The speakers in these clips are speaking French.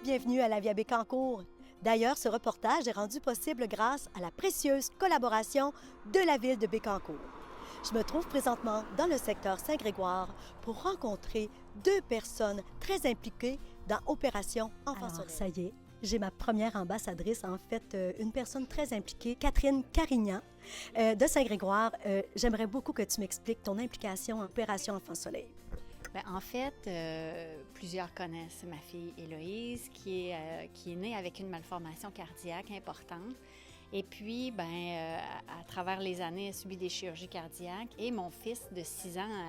bienvenue à La Vie à Bécancour. D'ailleurs, ce reportage est rendu possible grâce à la précieuse collaboration de la ville de Bécancour. Je me trouve présentement dans le secteur Saint-Grégoire pour rencontrer deux personnes très impliquées dans Opération Enfants Soleil. Ça y est, j'ai ma première ambassadrice, en fait, une personne très impliquée, Catherine Carignan, de Saint-Grégoire. J'aimerais beaucoup que tu m'expliques ton implication en Opération Enfants Soleil. Bien, en fait, plusieurs connaissent ma fille Héloïse, qui est née avec une malformation cardiaque importante. Et puis, à travers les années, elle a subi des chirurgies cardiaques. Et mon fils de 6 ans,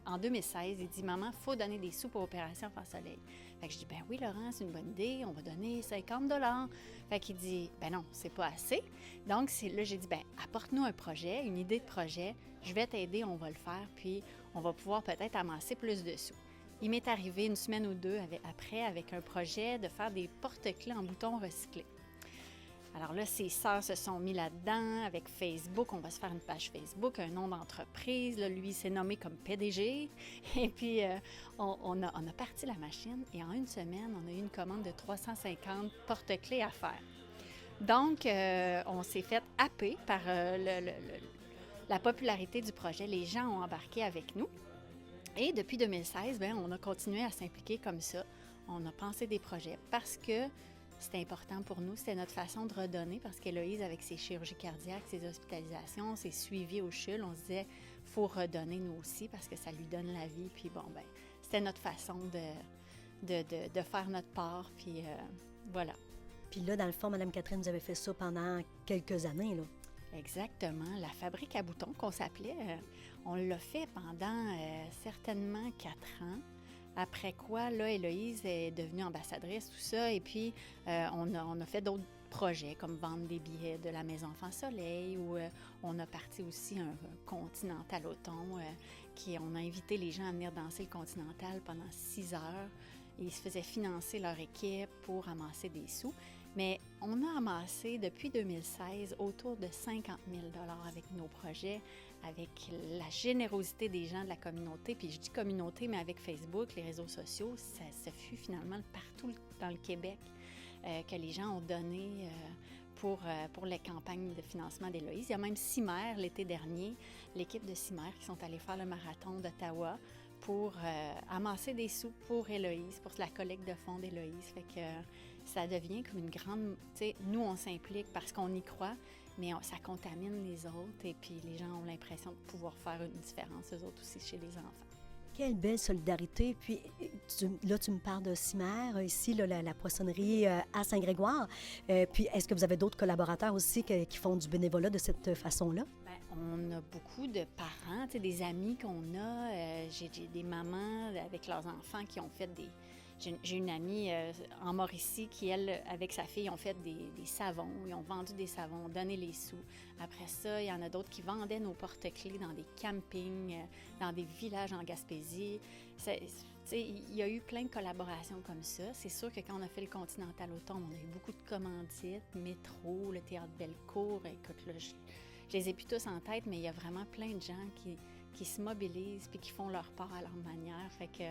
en 2016, il dit « Maman, il faut donner des sous pour Opération Enfants Soleil. » Fait que je dis « Ben oui, Laurent, c'est une bonne idée, on va donner 50 $. Fait qu'il dit « Ben non, c'est pas assez. » Donc, là, j'ai dit « Ben, apporte-nous un projet, une idée de projet. Je vais t'aider, on va le faire, puis on va pouvoir peut-être amasser plus de sous. » Il m'est arrivé une semaine ou deux après avec un projet de faire des porte-clés en boutons recyclés. Alors là, ses sœurs se sont mis là-dedans avec Facebook. On va se faire une page Facebook, un nom d'entreprise. Là, lui, il s'est nommé comme PDG. Et puis, on a parti la machine et en une semaine, on a eu une commande de 350 porte-clés à faire. Donc, on s'est fait happer par la popularité du projet. Les gens ont embarqué avec nous. Et depuis 2016, on a continué à s'impliquer comme ça. On a pensé des projets parce que c'était important pour nous. C'était notre façon de redonner parce qu'Héloïse, avec ses chirurgies cardiaques, ses hospitalisations, ses suivis au CHUL, on se disait, il faut redonner nous aussi parce que ça lui donne la vie. Puis c'était notre façon de faire notre part. Puis voilà. Puis là, dans le fond, Mme Catherine, vous avez fait ça pendant quelques années, là. Exactement. La fabrique à boutons qu'on s'appelait, on l'a fait pendant certainement 4 ans. Après quoi, là, Héloïse est devenue ambassadrice, tout ça. Et puis, on a fait d'autres projets, comme vendre des billets de la Maison Enfants Soleil, ou on a parti aussi un continental automne, on a invité les gens à venir danser le continental pendant 6 heures. Ils se faisaient financer leur équipe pour amasser des sous. Mais on a amassé depuis 2016 autour de 50 000 $ avec nos projets, avec la générosité des gens de la communauté. Puis je dis communauté, mais avec Facebook, les réseaux sociaux, ça fut finalement partout dans le Québec que les gens ont donné pour les campagnes de financement d'Héloïse. Il y a même CIMER l'été dernier, l'équipe de CIMER qui sont allés faire le marathon d'Ottawa pour amasser des sous pour Héloïse, pour la collecte de fonds d'Héloïse. Fait que ça devient comme une grande... Tu sais, nous, on s'implique parce qu'on y croit, mais ça contamine les autres et puis les gens ont l'impression de pouvoir faire une différence, eux autres aussi, chez les enfants. Quelle belle solidarité. Puis tu me parles de CIMER, ici, là, la poissonnerie à Saint-Grégoire. Puis est-ce que vous avez d'autres collaborateurs aussi qui font du bénévolat de cette façon-là? Bien, on a beaucoup de parents, tu sais, des amis qu'on a. J'ai des mamans avec leurs enfants qui ont fait des... J'ai une amie en Mauricie qui, elle, avec sa fille, ont fait des savons. Ils ont vendu des savons, donné les sous. Après ça, il y en a d'autres qui vendaient nos porte-clés dans des campings, dans des villages en Gaspésie. Il y a eu plein de collaborations comme ça. C'est sûr que quand on a fait le Continental automne, on a eu beaucoup de commandites, métro, le Théâtre Bellecour. Écoute, là, je les ai plus tous en tête, mais il y a vraiment plein de gens qui se mobilisent puis qui font leur part à leur manière. Fait que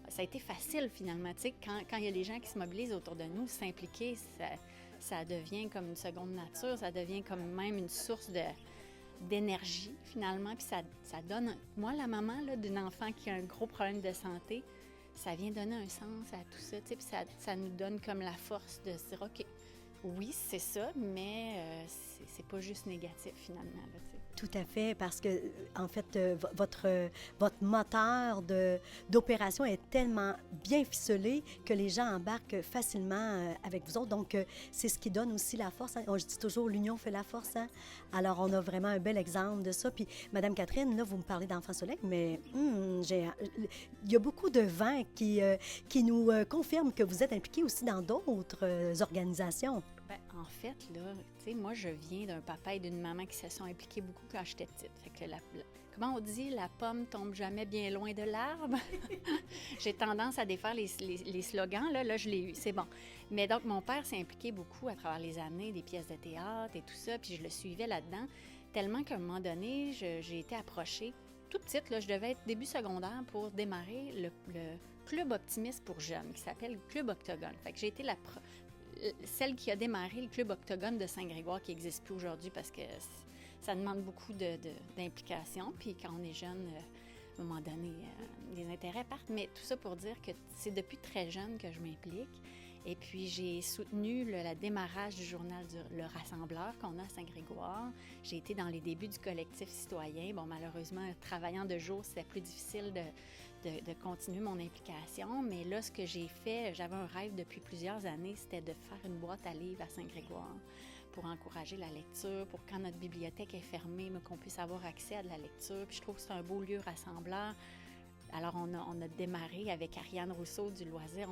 ça a été facile, finalement. Tu sais, quand il y a des gens qui se mobilisent autour de nous, s'impliquer, ça devient comme une seconde nature, ça devient comme même une source d'énergie, finalement. Puis ça donne... Moi, la maman là, d'un enfant qui a un gros problème de santé, ça vient donner un sens à tout ça, tu sais, puis ça nous donne comme la force de se dire, OK, oui, c'est ça, mais c'est pas juste négatif, finalement, là, tu sais. Tout à fait, parce que, en fait, votre moteur d'opération est tellement bien ficelé que les gens embarquent facilement avec vous autres. Donc, c'est ce qui donne aussi la force. Hein. Je dis toujours, l'union fait la force. Hein? Alors, on a vraiment un bel exemple de ça. Puis, Madame Catherine, là, vous me parlez d'Enfants Soleil, mais il y a beaucoup de vents qui nous confirment que vous êtes impliqués aussi dans d'autres organisations. Bien, en fait, là, tu sais, moi, je viens d'un papa et d'une maman qui se sont impliqués beaucoup quand j'étais petite. Fait que comment on dit, la pomme tombe jamais bien loin de l'arbre? J'ai tendance à défaire les slogans, là, je l'ai eu, c'est bon. Mais donc, mon père s'est impliqué beaucoup à travers les années, des pièces de théâtre et tout ça, puis je le suivais là-dedans, tellement qu'à un moment donné, j'ai été approchée toute petite, là, je devais être début secondaire pour démarrer club optimiste pour jeunes qui s'appelle le Club Octogone. Fait que j'ai été celle qui a démarré le Club Octogone de Saint-Grégoire, qui n'existe plus aujourd'hui parce que ça demande beaucoup d'implication. Puis quand on est jeune, à un moment donné, les intérêts partent. Mais tout ça pour dire que c'est depuis très jeune que je m'implique. Et puis, j'ai soutenu le démarrage du journal Le Rassembleur qu'on a à Saint-Grégoire. J'ai été dans les débuts du collectif citoyen. Bon, malheureusement, travaillant de jour, c'était plus difficile de continuer mon implication. Mais là, ce que j'ai fait, j'avais un rêve depuis plusieurs années, c'était de faire une boîte à livres à Saint-Grégoire pour encourager la lecture, pour quand notre bibliothèque est fermée, mais qu'on puisse avoir accès à de la lecture. Puis je trouve que c'est un beau lieu rassembleur. Alors, on a démarré avec Ariane Rousseau du Loisir.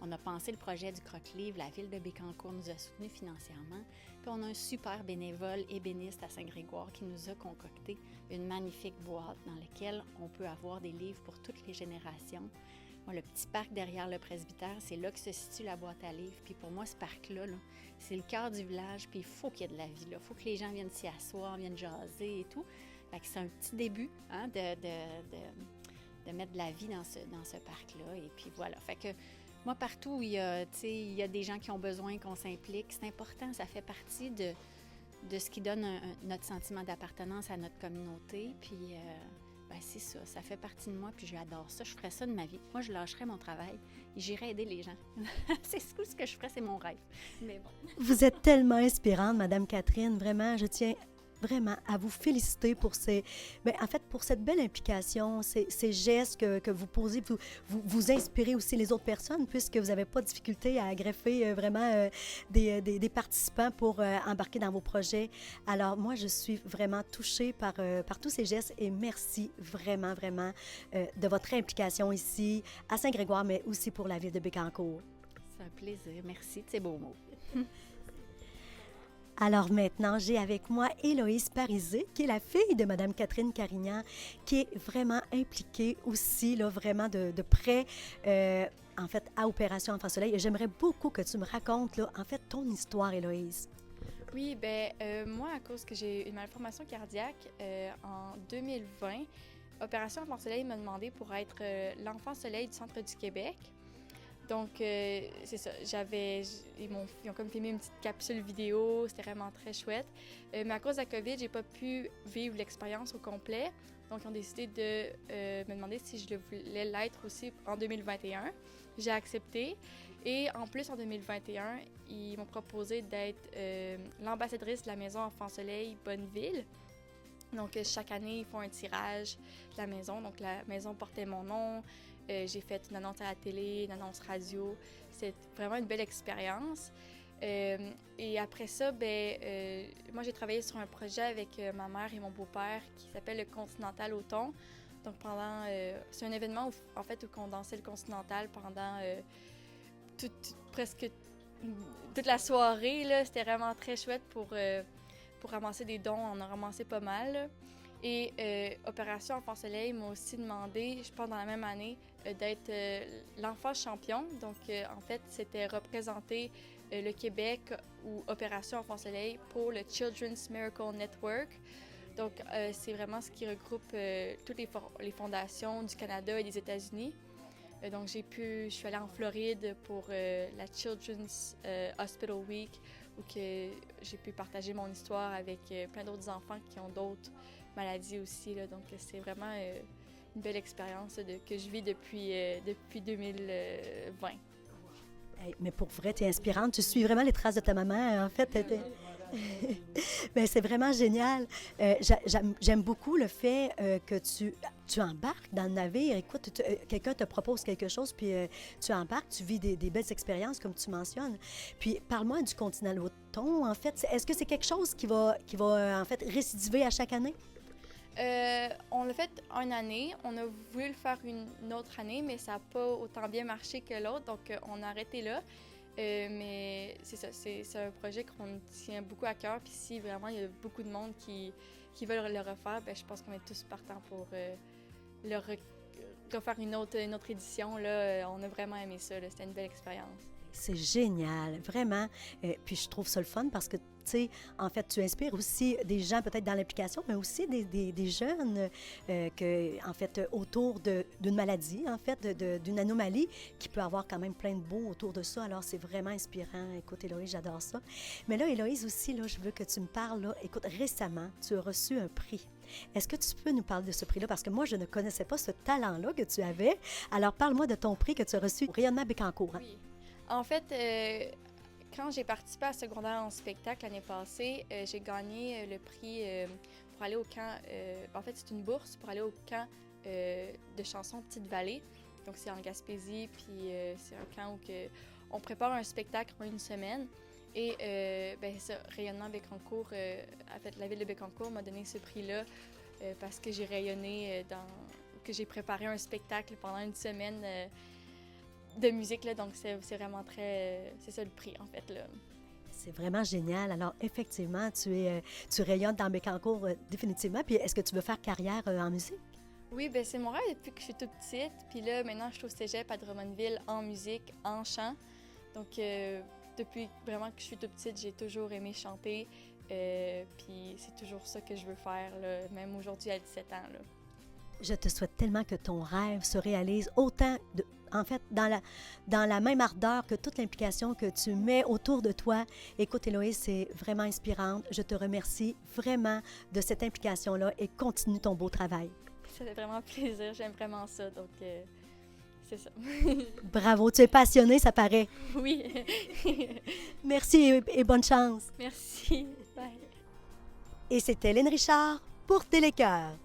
On a pensé le projet du Croque-Livre. La ville de Bécancour nous a soutenus financièrement. Puis on a un super bénévole ébéniste à Saint-Grégoire qui nous a concocté une magnifique boîte dans laquelle on peut avoir des livres pour toutes les générations. Moi, le petit parc derrière le presbytère, c'est là que se situe la boîte à livres. Puis pour moi, ce parc-là, c'est le cœur du village. Puis il faut qu'il y ait de la vie. Il faut que les gens viennent s'y asseoir, viennent jaser et tout. Fait que c'est un petit début de mettre de la vie dans ce parc-là. Et puis voilà. Fait que moi, partout où il y a des gens qui ont besoin qu'on s'implique, c'est important. Ça fait partie de ce qui donne notre sentiment d'appartenance à notre communauté. Puis, c'est ça. Ça fait partie de moi, puis j'adore ça. Je ferais ça de ma vie. Moi, je lâcherais mon travail et j'irais aider les gens. C'est ce que je ferais, c'est mon rêve. Mais bon. Vous êtes tellement inspirante, Madame Catherine. Vraiment, je tiens vraiment à vous féliciter pour pour cette belle implication, ces gestes que vous posez, vous inspirez aussi les autres personnes puisque vous n'avez pas de difficulté à greffer vraiment des participants pour embarquer dans vos projets. Alors moi, je suis vraiment touchée par tous ces gestes et merci vraiment, vraiment de votre implication ici à Saint-Grégoire, mais aussi pour la ville de Bécancour. C'est un plaisir. Merci de ces beaux mots. Alors maintenant, j'ai avec moi Héloïse Parisé, qui est la fille de Mme Catherine Carignan, qui est vraiment impliquée aussi, là, vraiment de près, en fait, à Opération Enfant Soleil. Et j'aimerais beaucoup que tu me racontes, là, en fait, ton histoire, Héloïse. Oui, moi, à cause que j'ai une malformation cardiaque, en 2020, Opération Enfant Soleil m'a demandé pour être l'enfant soleil du centre du Québec. Donc, c'est ça. Ils ont comme filmé une petite capsule vidéo. C'était vraiment très chouette. Mais à cause de la COVID, j'ai pas pu vivre l'expérience au complet. Donc, ils ont décidé de me demander si je voulais l'être aussi en 2021. J'ai accepté. Et en plus, en 2021, ils m'ont proposé d'être l'ambassadrice de la Maison Enfant Soleil Bonneville. Donc, chaque année, ils font un tirage de la maison. Donc, la maison portait mon nom. J'ai fait une annonce à la télé, une annonce radio. C'est vraiment une belle expérience. Et après ça, moi, j'ai travaillé sur un projet avec ma mère et mon beau-père qui s'appelle le Continental au thon. Donc, c'est un événement où on dansait le Continental pendant presque toute la soirée. Là. C'était vraiment très chouette pour ramasser des dons. On a ramassé pas mal. Là. Et Opération Enfant Soleil m'a aussi demandé, je pense dans la même année, d'être l'enfant champion. Donc, en fait, c'était représenter le Québec ou Opération Enfant Soleil pour le Children's Miracle Network. Donc, c'est vraiment ce qui regroupe toutes les fondations du Canada et des États-Unis. Donc, je suis allée en Floride pour la Children's Hospital Week, où j'ai pu partager mon histoire avec plein d'autres enfants qui ont d'autres maladies aussi. Là. Donc, c'est vraiment une belle expérience que je vis depuis 2020. Hey, mais pour vrai, tu es inspirante. Tu suis vraiment les traces de ta maman. En fait, mais c'est vraiment génial. J'aime beaucoup le fait que tu embarques dans le navire. Écoute, quelqu'un te propose quelque chose, puis tu embarques, tu vis des belles expériences, comme tu mentionnes. Puis, parle-moi du Continental au thon, en fait. Est-ce que c'est quelque chose qui va en fait, récidiver à chaque année? On l'a fait une année. On a voulu le faire une autre année, mais ça n'a pas autant bien marché que l'autre, donc on a arrêté là. Mais c'est ça, c'est un projet qu'on tient beaucoup à cœur. Puis si vraiment il y a beaucoup de monde qui veulent le refaire, je pense qu'on est tous partants pour refaire une autre édition. Là. On a vraiment aimé ça. C'était une belle expérience. C'est génial, vraiment. Puis je trouve ça le fun parce que, tu sais, en fait, tu inspires aussi des gens peut-être dans l'implication, mais aussi des jeunes en fait, autour d'une maladie, en fait, d'une anomalie qui peut avoir quand même plein de beau autour de ça. Alors, c'est vraiment inspirant. Écoute, Héloïse, j'adore ça. Mais là, Héloïse aussi, là, je veux que tu me parles, là. Écoute, récemment, tu as reçu un prix. Est-ce que tu peux nous parler de ce prix-là? Parce que moi, je ne connaissais pas ce talent-là que tu avais. Alors, parle-moi de ton prix que tu as reçu au Rayonnement Bécancour. Hein? Oui. En fait, quand j'ai participé à Secondaire en spectacle l'année passée, j'ai gagné le prix pour aller au camp. En fait, c'est une bourse pour aller au camp de chansons Petite-Vallée. Donc, c'est en Gaspésie, puis c'est un camp où on prépare un spectacle en une semaine. Et Rayonnement Bécancour, en fait, la ville de Bécancour m'a donné ce prix-là parce que j'ai rayonné que j'ai préparé un spectacle pendant une semaine de musique, là, donc c'est vraiment c'est ça le prix, en fait, là. C'est vraiment génial. Alors, effectivement, tu rayonnes dans Bécancour définitivement. Puis, est-ce que tu veux faire carrière en musique? Oui, bien, c'est mon rêve depuis que je suis toute petite. Puis là, maintenant, je suis au cégep à Drummondville en musique, en chant. Donc, depuis vraiment que je suis toute petite, j'ai toujours aimé chanter. Puis c'est toujours ça que je veux faire, là, même aujourd'hui à 17 ans, là. Je te souhaite tellement que ton rêve se réalise autant, en fait, dans la même ardeur que toute l'implication que tu mets autour de toi. Écoute, Héloïse, c'est vraiment inspirante. Je te remercie vraiment de cette implication-là et continue ton beau travail. Ça fait vraiment plaisir. J'aime vraiment ça. Donc, c'est ça. Bravo, tu es passionnée, ça paraît. Oui. Merci et bonne chance. Merci. Bye. Et c'était Hélène Richard pour Télécœur.